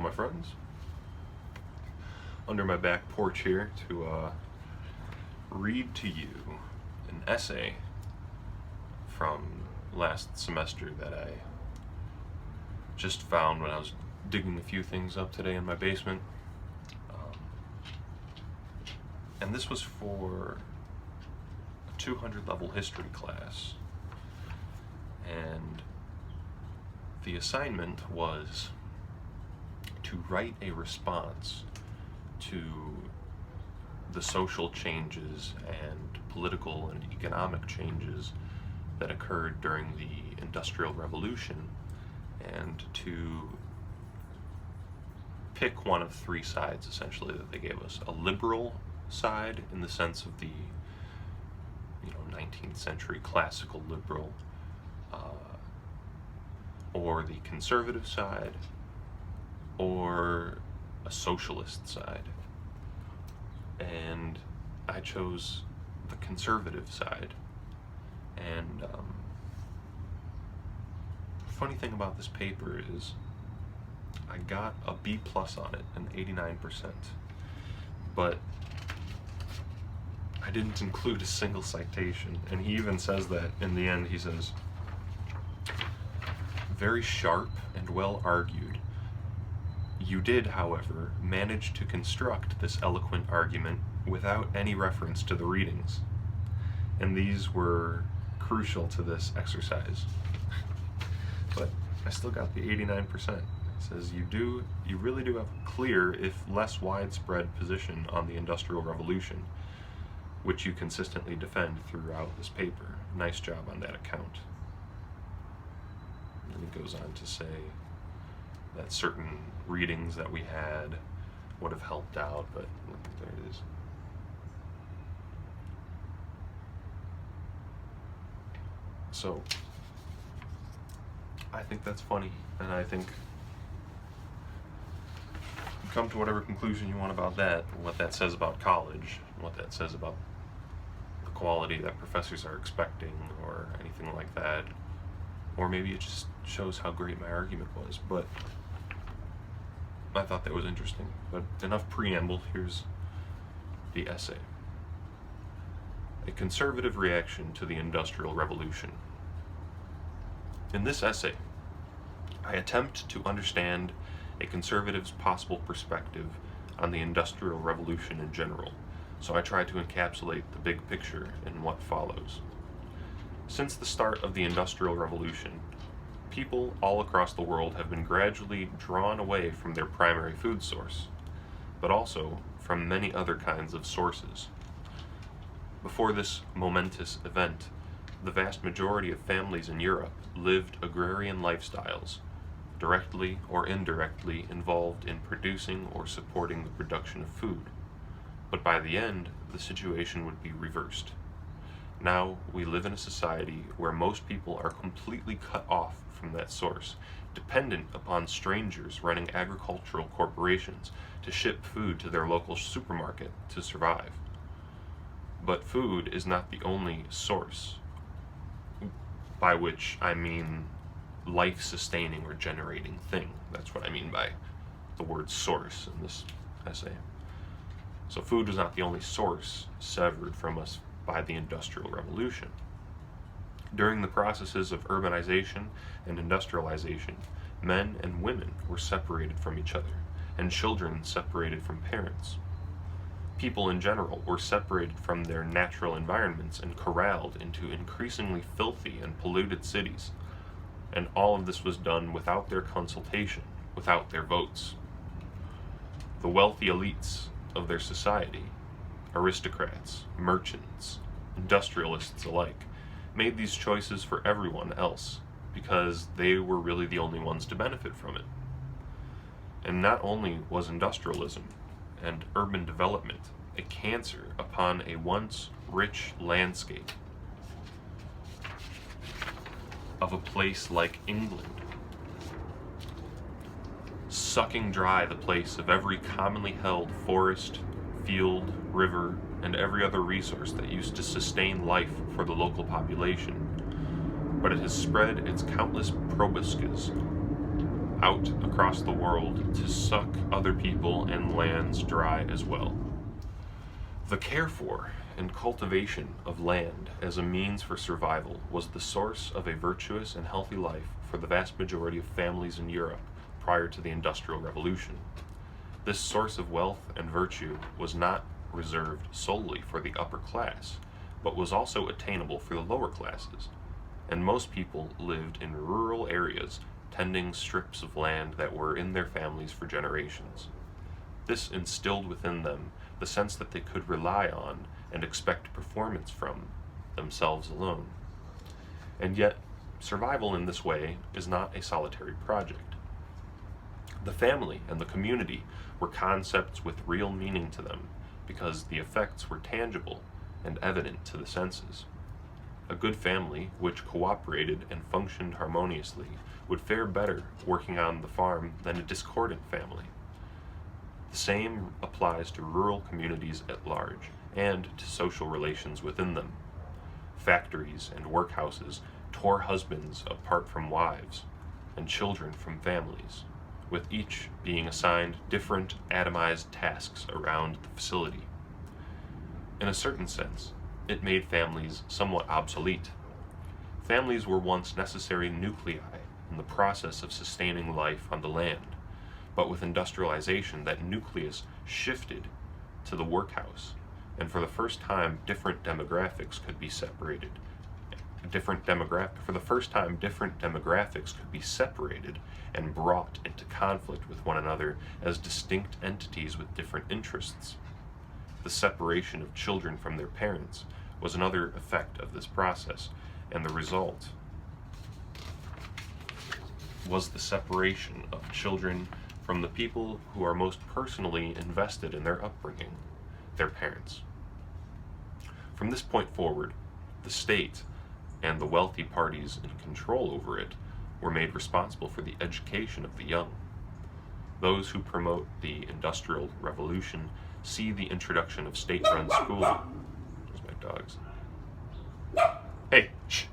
my friends. Under my back porch here to read to you an essay from last semester that I just found when I was digging a few things up today in my basement. And this was for a 200 level history class. And the assignment was to write a response to the social changes and political and economic changes that occurred during the Industrial Revolution, and to pick one of three sides essentially that they gave us. A liberal side in the sense of the 19th century classical liberal, or the conservative side, or a socialist side. And I chose the conservative side. And the funny thing about this paper is I got a B+ on it, an 89%, but I didn't include a single citation. And he even says that in the end. He says, "Very sharp and well argued. You did, however, manage to construct this eloquent argument without any reference to the readings. And these were crucial to this exercise." But I still got the 89%. It says, you really do have a clear, if less widespread, position on the Industrial Revolution, which you consistently defend throughout this paper. Nice job on that account. And he goes on to say that certain readings that we had would have helped out, but there it is. So, I think that's funny, and I think you come to whatever conclusion you want about that, what that says about college, what that says about the quality that professors are expecting, or anything like that. Or maybe it just shows how great my argument was, but I thought that was interesting. But enough preamble, here's the essay. A conservative reaction to the Industrial Revolution. In this essay, I attempt to understand a conservative's possible perspective on the Industrial Revolution in general, so I try to encapsulate the big picture in what follows. Since the start of the Industrial Revolution, people all across the world have been gradually drawn away from their primary food source, but also from many other kinds of sources. Before this momentous event, the vast majority of families in Europe lived agrarian lifestyles, directly or indirectly involved in producing or supporting the production of food. But by the end, the situation would be reversed. Now we live in a society where most people are completely cut off from that source, dependent upon strangers running agricultural corporations to ship food to their local supermarket to survive. But food is not the only source, by which I mean life-sustaining or generating thing. That's what I mean by the word source in this essay. So food was not the only source severed from us by the Industrial Revolution. During the processes of urbanization and industrialization, men and women were separated from each other, and children separated from parents. People in general were separated from their natural environments and corralled into increasingly filthy and polluted cities, and all of this was done without their consultation, without their votes. The wealthy elites of their society, aristocrats, merchants, industrialists alike, made these choices for everyone else because they were really the only ones to benefit from it. And not only was industrialism and urban development a cancer upon a once rich landscape of a place like England, sucking dry the place of every commonly held forest, field, river, and every other resource that used to sustain life for the local population, but it has spread its countless proboscis out across the world to suck other people and lands dry as well. The care for and cultivation of land as a means for survival was the source of a virtuous and healthy life for the vast majority of families in Europe prior to the Industrial Revolution. This source of wealth and virtue was not reserved solely for the upper class, but was also attainable for the lower classes, and most people lived in rural areas tending strips of land that were in their families for generations. This instilled within them the sense that they could rely on and expect performance from themselves alone. And yet, survival in this way is not a solitary project. The family and the community were concepts with real meaning to them because the effects were tangible and evident to the senses. A good family, which cooperated and functioned harmoniously, would fare better working on the farm than a discordant family. The same applies to rural communities at large and to social relations within them. Factories and workhouses tore husbands apart from wives and children from families, with each being assigned different atomized tasks around the facility. In a certain sense, it made families somewhat obsolete. Families were once necessary nuclei in the process of sustaining life on the land, but with industrialization, that nucleus shifted to the workhouse, and for the first time, different demographics could be separated. For the first time, different demographics could be separated and brought into conflict with one another as distinct entities with different interests. The separation of children from their parents was another effect of this process, and the result was the separation of children from the people who are most personally invested in their upbringing, their parents. From this point forward, the state and the wealthy parties in control over it were made responsible for the education of the young. Those who promote the Industrial Revolution see the introduction of state-run schooling. There's my dogs. Hey, shh.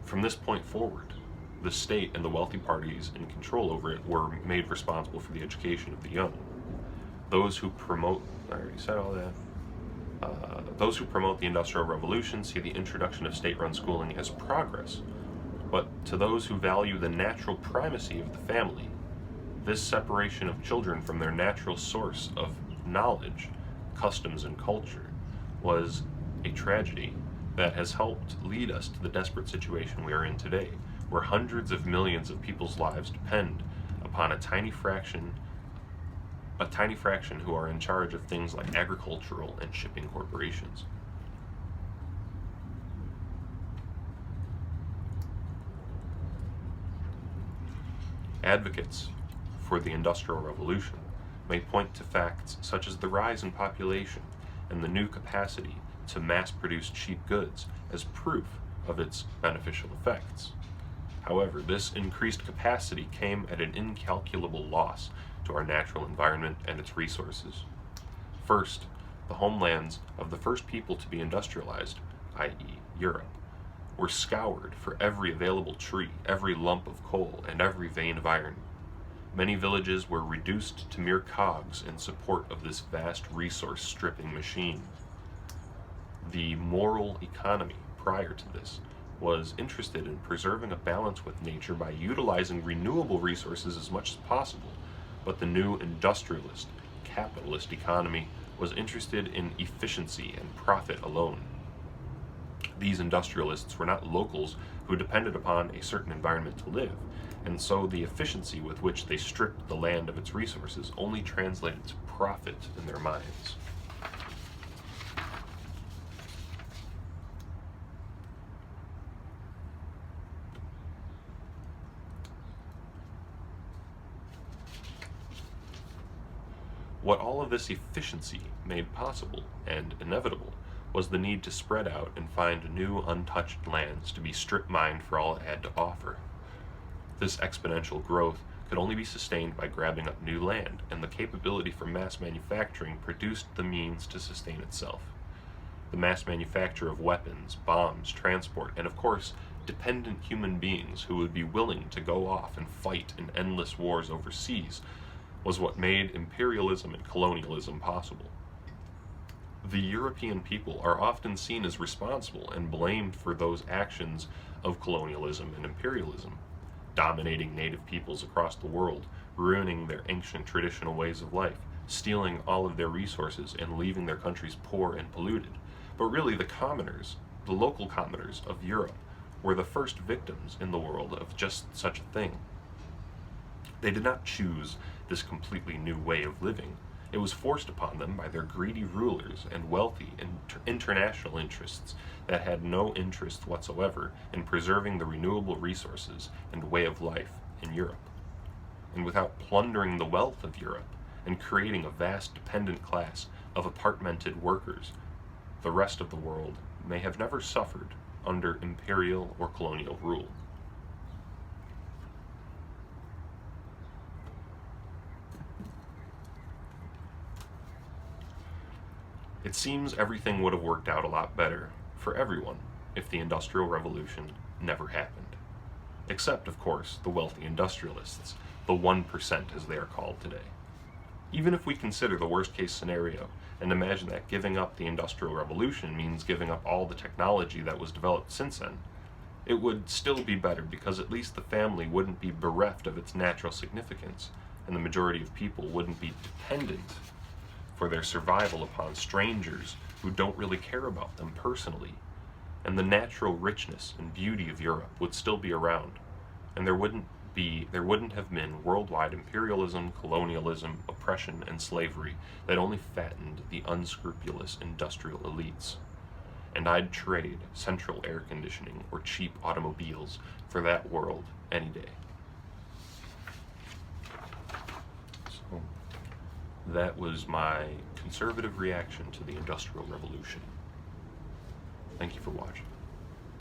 From this point forward, the state and the wealthy parties in control over it were made responsible for the education of the young. Those who promote, I already said all that. Those who promote the Industrial Revolution see the introduction of state-run schooling as progress, but to those who value the natural primacy of the family, this separation of children from their natural source of knowledge, customs, and culture was a tragedy that has helped lead us to the desperate situation we are in today, where hundreds of millions of people's lives depend upon a tiny fraction who are in charge of things like agricultural and shipping corporations. Advocates for the Industrial Revolution may point to facts such as the rise in population and the new capacity to mass-produce cheap goods as proof of its beneficial effects. However, this increased capacity came at an incalculable loss to our natural environment and its resources. First, the homelands of the first people to be industrialized, i.e., Europe, were scoured for every available tree, every lump of coal, and every vein of iron. Many villages were reduced to mere cogs in support of this vast resource-stripping machine. The moral economy prior to this was interested in preserving a balance with nature by utilizing renewable resources as much as possible, but the new industrialist, capitalist economy was interested in efficiency and profit alone. These industrialists were not locals who depended upon a certain environment to live, and so the efficiency with which they stripped the land of its resources only translated to profit in their minds. What all of this efficiency made possible and inevitable was the need to spread out and find new untouched lands to be strip mined for all it had to offer. This exponential growth could only be sustained by grabbing up new land, and the capability for mass manufacturing produced the means to sustain itself. the mass manufacture of weapons, bombs, transport, and of course, dependent human beings who would be willing to go off and fight in endless wars overseas was what made imperialism and colonialism possible. The European people are often seen as responsible and blamed for those actions of colonialism and imperialism, dominating native peoples across the world, ruining their ancient traditional ways of life, stealing all of their resources, and leaving their countries poor and polluted. But really, the commoners, the local commoners of Europe, were the first victims in the world of just such a thing. They did not choose this completely new way of living. It was forced upon them by their greedy rulers and wealthy international interests that had no interest whatsoever in preserving the renewable resources and way of life in Europe. And without plundering the wealth of Europe and creating a vast dependent class of apartmented workers, the rest of the world may have never suffered under imperial or colonial rule. It seems everything would have worked out a lot better for everyone if the Industrial Revolution never happened. Except, of course, the wealthy industrialists, the 1% as they are called today. Even if we consider the worst case scenario and imagine that giving up the Industrial Revolution means giving up all the technology that was developed since then, it would still be better because at least the family wouldn't be bereft of its natural significance, and the majority of people wouldn't be dependent for their survival upon strangers who don't really care about them personally. And the natural richness and beauty of Europe would still be around, and there wouldn't have been worldwide imperialism, colonialism, oppression, and slavery that only fattened the unscrupulous industrial elites. And I'd trade central air conditioning or cheap automobiles for that world any day. So that was my conservative reaction to the Industrial Revolution. Thank you for watching.